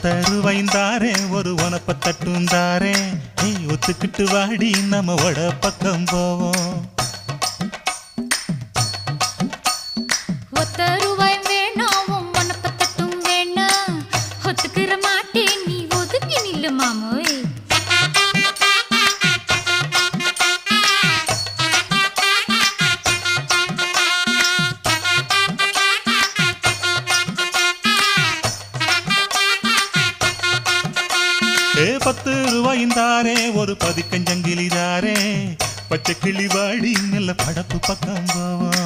ஒத்தருவைந்தாரே ஒரு உனப்ப தட்டுந்தாரே ஒத்துக்கிட்டு வாடி நம்ம வட பக்கம் போவோம். ஒத்தருவாய் வேணாம் உனப்ப தட்டும் வேணா ஒத்துக்கிற மாட்டேன் நீ ஒதுங்கி நில்லு மாமோய். ₹10 ஒரு பதிக்கஞ்சங்கிலிதாரே பச்சை கிளி வாடி நல்ல படப்பு பக்கம் போவோம்.